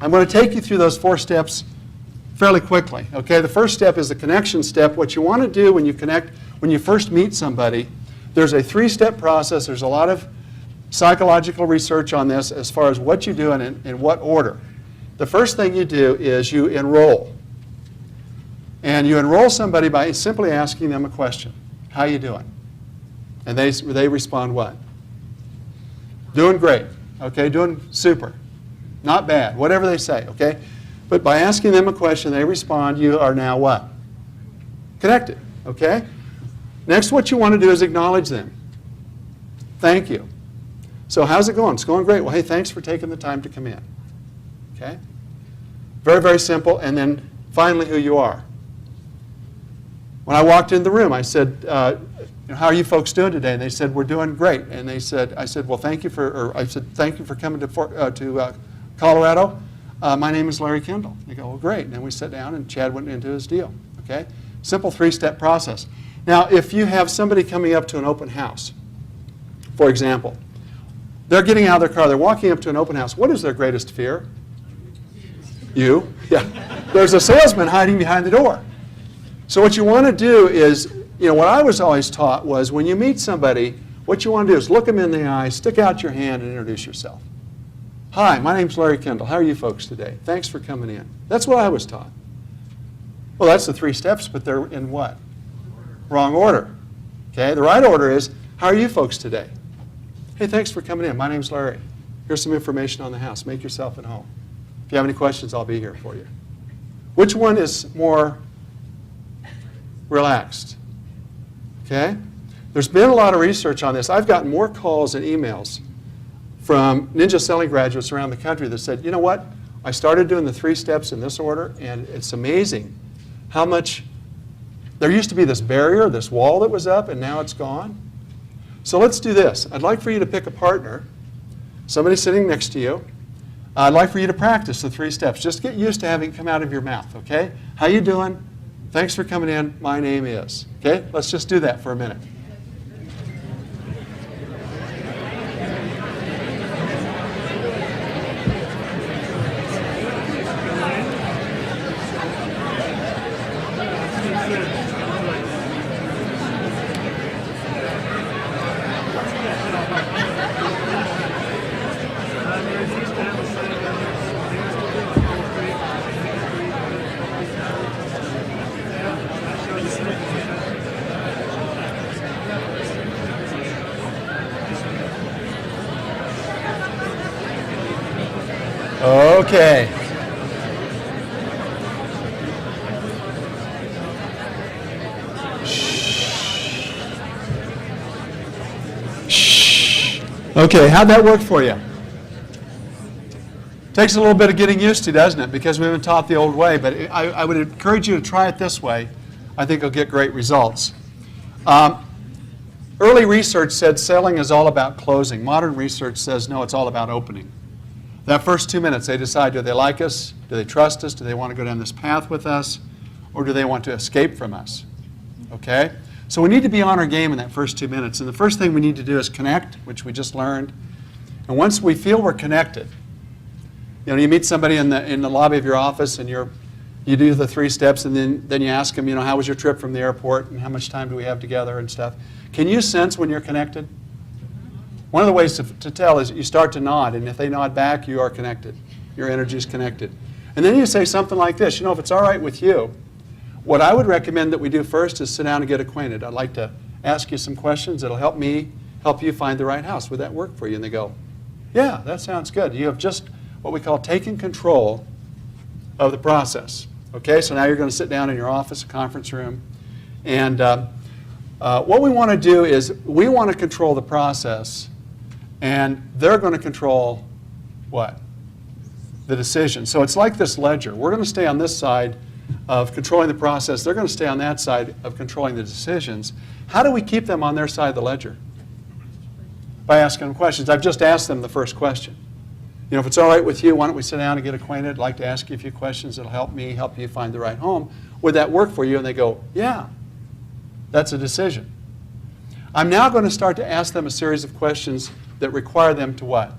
I'm going to take you through those 4 steps fairly quickly. Okay, the first step is the connection step. What you want to do when you connect, when you first meet somebody, there's a 3-step process. There's a lot of psychological research on this as far as what you do and in what order. The first thing you do is you enroll. And you enroll somebody by simply asking them a question. How you doing? And they respond what? Doing great. Okay, doing super. Not bad. Whatever they say, okay? But by asking them a question, they respond, you are now what? Connected, okay? Next, what you want to do is acknowledge them. Thank you. So how's it going? It's going great. Well, hey, thanks for taking the time to come in. Okay? Very, very simple. And then finally, who you are. When I walked in the room, I said, how are you folks doing today? And they said, we're doing great. And I said, well, thank you for coming to Colorado. My name is Larry Kendall. They go, well, great. And then we sat down and Chad went into his deal. Okay? Simple 3-step process. Now, if you have somebody coming up to an open house, for example, they're getting out of their car, they're walking up to an open house. What is their greatest fear? You? Yeah. There's a salesman hiding behind the door. So what you want to do is, what I was always taught was when you meet somebody, what you want to do is look them in the eye, stick out your hand, and introduce yourself. Hi, my name's Larry Kendall. How are you folks today? Thanks for coming in. That's what I was taught. Well, that's the 3 steps, but they're in what? Wrong order. Okay, the right order is, how are you folks today? Hey, thanks for coming in. My name's Larry. Here's some information on the house. Make yourself at home. If you have any questions, I'll be here for you. Which one is more relaxed? Okay? There's been a lot of research on this. I've gotten more calls and emails from Ninja Selling graduates around the country that said, you know what? I started doing the 3 steps in this order, and it's amazing how much. There used to be this barrier, this wall that was up, and now it's gone. So let's do this. I'd like for you to pick a partner, somebody sitting next to you. I'd like for you to practice the 3 steps. Just get used to having it come out of your mouth, okay? How you doing? Thanks for coming in. My name is. Okay? Let's just do that for a minute. Okay. Okay, how'd that work for you? Takes a little bit of getting used to, doesn't it? Because we haven't taught the old way, but I would encourage you to try it this way. I think you'll get great results. Early research said selling is all about closing. Modern research says, no, it's all about opening. That first 2 minutes, they decide, do they like us? Do they trust us? Do they want to go down this path with us? Or do they want to escape from us? Okay? So we need to be on our game in that first 2 minutes. And the first thing we need to do is connect, which we just learned. And once we feel we're connected, you meet somebody in the lobby of your office and you do the 3 steps, and then you ask them, how was your trip from the airport and how much time do we have together and stuff. Can you sense when you're connected? One of the ways to tell is you start to nod, and if they nod back, you are connected. Your energy is connected. And then you say something like this, if it's all right with you, what I would recommend that we do first is sit down and get acquainted. I'd like to ask you some questions that'll help you find the right house. Would that work for you? And they go, yeah, that sounds good. You have just what we call taken control of the process. Okay, so now you're going to sit down in your office, a conference room, and what we want to do is we want to control the process, and they're going to control what? The decision. So it's like this ledger. We're going to stay on this side of controlling the process. They're going to stay on that side of controlling the decisions. How do we keep them on their side of the ledger? By asking them questions. I've just asked them the first question. If it's all right with you, why don't we sit down and get acquainted? I'd like to ask you a few questions that'll help you find the right home. Would that work for you? And they go, yeah, that's a decision. I'm now going to start to ask them a series of questions that require them to what?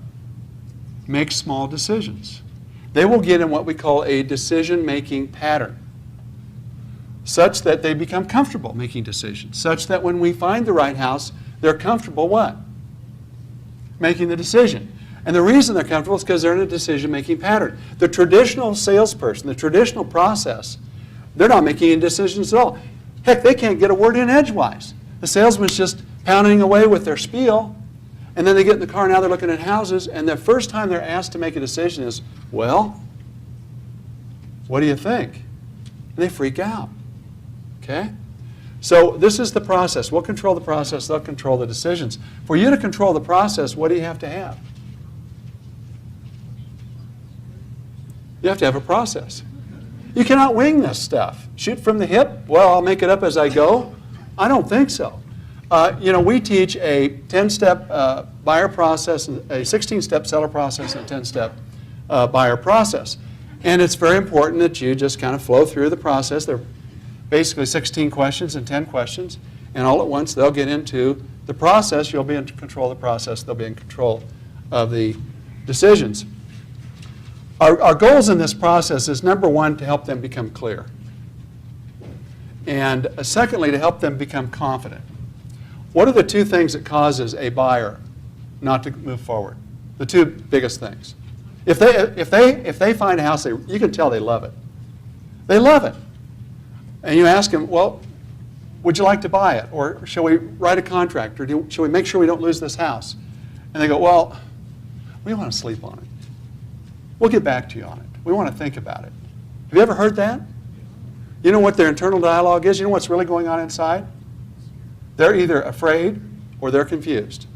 Make small decisions. they will get in what we call a decision-making pattern, such that they become comfortable making decisions, such that when we find the right house, they're comfortable what? Making the decision. And the reason they're comfortable is because they're in a decision-making pattern. The traditional salesperson, the traditional process, they're not making any decisions at all. Heck, they can't get a word in edgewise. The salesman's just pounding away with their spiel, and then they get in the car, now they're looking at houses, and the first time they're asked to make a decision is, well, what do you think? And they freak out. Okay? So this is the process. We'll control the process. They'll control the decisions. For you to control the process, what do you have to have? You have to have a process. You cannot wing this stuff. Shoot from the hip? Well, I'll make it up as I go. I don't think so. We teach a 10-step buyer process, a 16-step seller process, and a 10-step buyer process. And it's very important that you just kind of flow through the process. They're basically 16 questions and 10 questions. And all at once, they'll get into the process. You'll be in control of the process. They'll be in control of the decisions. Our goals in this process is, number one, to help them become clear. And secondly, to help them become confident. What are the two things that causes a buyer not to move forward? The two biggest things. If they find a house, you can tell they love it. They love it. And you ask them, well, would you like to buy it? Or shall we write a contract? Or shall we make sure we don't lose this house? And they go, well, we want to sleep on it. We'll get back to you on it. We want to think about it. Have you ever heard that? You know what their internal dialogue is? You know what's really going on inside? They're either afraid or they're confused.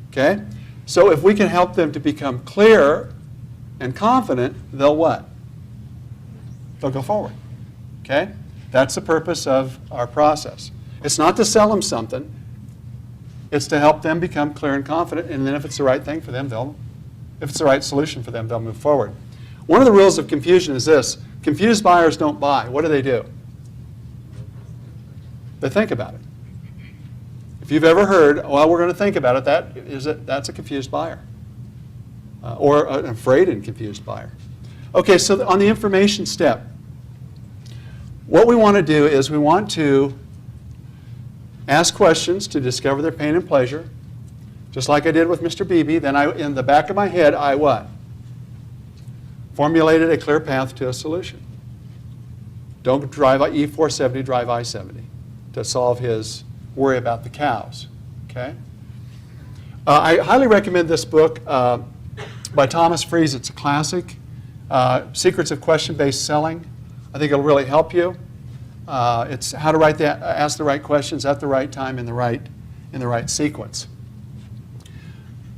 Okay? So if we can help them to become clear and confident, they'll what? They'll go forward. Okay? That's the purpose of our process. It's not to sell them something. It's to help them become clear and confident, and then if it's the right thing for them, if it's the right solution for them, they'll move forward. One of the rules of confusion is this. Confused buyers don't buy. What do? They think about it. If you've ever heard, well, we're going to think about it, that's a confused buyer. Or an afraid and confused buyer. Okay, so on the information step, what we want to do is we want to ask questions to discover their pain and pleasure, just like I did with Mr. Beebe. Then in the back of my head, I what? Formulated a clear path to a solution. Don't drive E470, drive I-70 to solve his worry about the cows. Okay? I highly recommend this book by Thomas Freeze. It's a classic, Secrets of Question-Based Selling. I think it'll really help you. It's how to ask the right questions at the right time in the right sequence.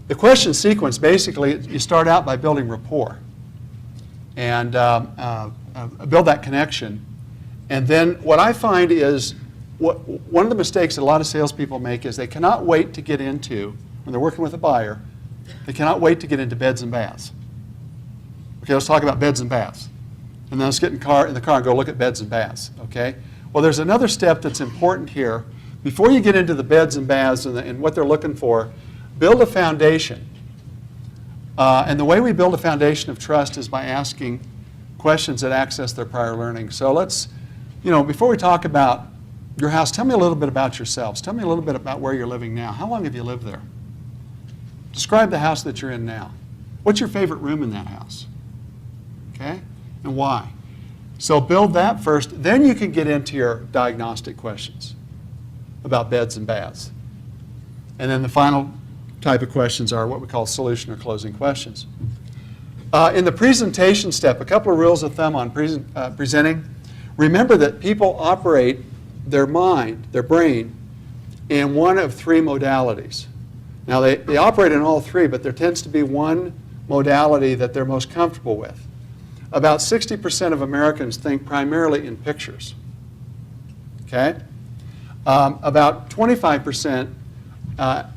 The question sequence, basically, you start out by building rapport and build that connection. And then what I find is one of the mistakes that a lot of salespeople make is they cannot wait to get into, when they're working with a buyer, they cannot wait to get into beds and baths. Okay, let's talk about beds and baths. And then let's get in the car and go look at beds and baths. Okay? Well, there's another step that's important here. Before you get into the beds and baths and what they're looking for, build a foundation. And the way we build a foundation of trust is by asking questions that access their prior learning. So let's, before we talk about your house, tell me a little bit about yourselves. Tell me a little bit about where you're living now. How long have you lived there? Describe the house that you're in now. What's your favorite room in that house? Okay? And why? So build that first. Then you can get into your diagnostic questions about beds and baths. And then the final type of questions are what we call solution or closing questions. In the presentation step, a couple of rules of thumb on presenting. Remember that people operate their mind, their brain, in one of three modalities. Now, they operate in all three, but there tends to be one modality that they're most comfortable with. About 60% of Americans think primarily in pictures. Okay? About 25%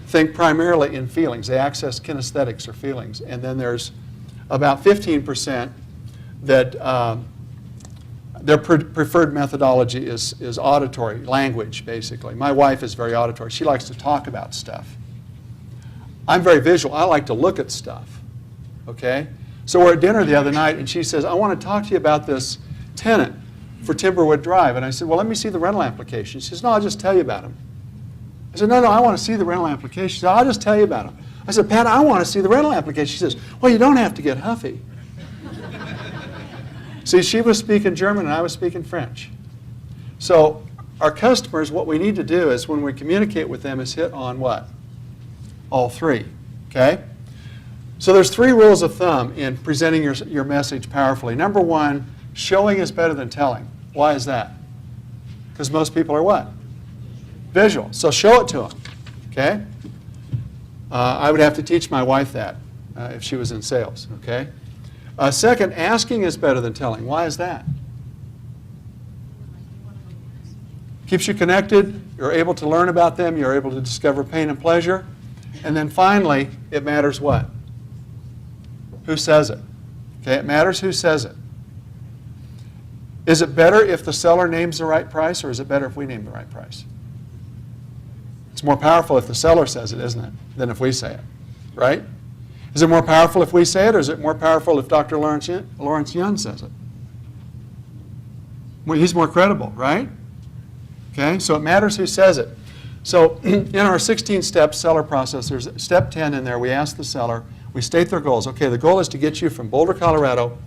think primarily in feelings. They access kinesthetics or feelings. And then there's about 15% that their preferred methodology is auditory, language, basically. My wife is very auditory. She likes to talk about stuff. I'm very visual. I like to look at stuff. Okay? So we're at dinner the other night, and she says, I want to talk to you about this tenant for Timberwood Drive. And I said, well, let me see the rental application. She says, no, I'll just tell you about him. I said, no, I want to see the rental application. She said, I'll just tell you about him. I said, Pat, I want to see the rental application. She says, well, you don't have to get huffy. See, she was speaking German and I was speaking French. So our customers, what we need to do is when we communicate with them is hit on what? All three, okay? So there's 3 rules of thumb in presenting your message powerfully. Number 1, showing is better than telling. Why is that? Because most people are what? Visual. So show it to them, okay? I would have to teach my wife that if she was in sales, okay? Second, asking is better than telling. Why is that? Keeps you connected. You're able to learn about them. You're able to discover pain and pleasure. And then finally, it matters what? Who says it? Okay, it matters who says it. Is it better if the seller names the right price, or is it better if we name the right price? It's more powerful if the seller says it, isn't it, than if we say it, right? Is it more powerful if we say it, or is it more powerful if Dr. Lawrence Yun says it? Well, he's more credible, right? Okay, so it matters who says it. So in our 16-step seller process, there's step 10 in there. We ask the seller, we state their goals. Okay, the goal is to get you from Boulder, Colorado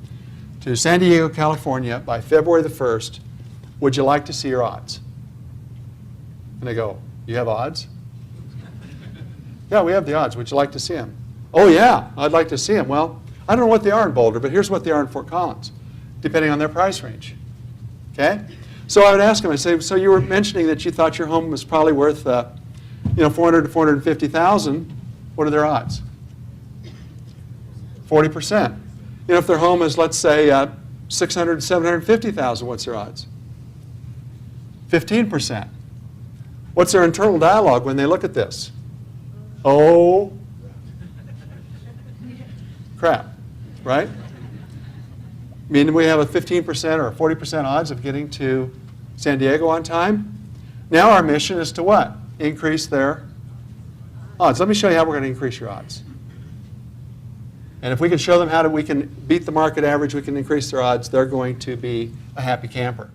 to San Diego, California by February the 1st. Would you like to see your odds? And they go, you have odds? Yeah, we have the odds. Would you like to see them? Oh, yeah, I'd like to see them. Well, I don't know what they are in Boulder, but here's what they are in Fort Collins, depending on their price range. Okay? So I would ask them, I'd say, so you were mentioning that you thought your home was probably worth, $400,000 to $450,000. What are their odds? 40%. If their home is, let's say, $600,000 to $750,000, what's their odds? 15%. What's their internal dialogue when they look at this? Oh, crap, right? I mean, we have a 15% or a 40% odds of getting to San Diego on time. Now our mission is to what? Increase their odds. Let me show you how we're going to increase your odds. And if we can show them how we can beat the market average, we can increase their odds, they're going to be a happy camper.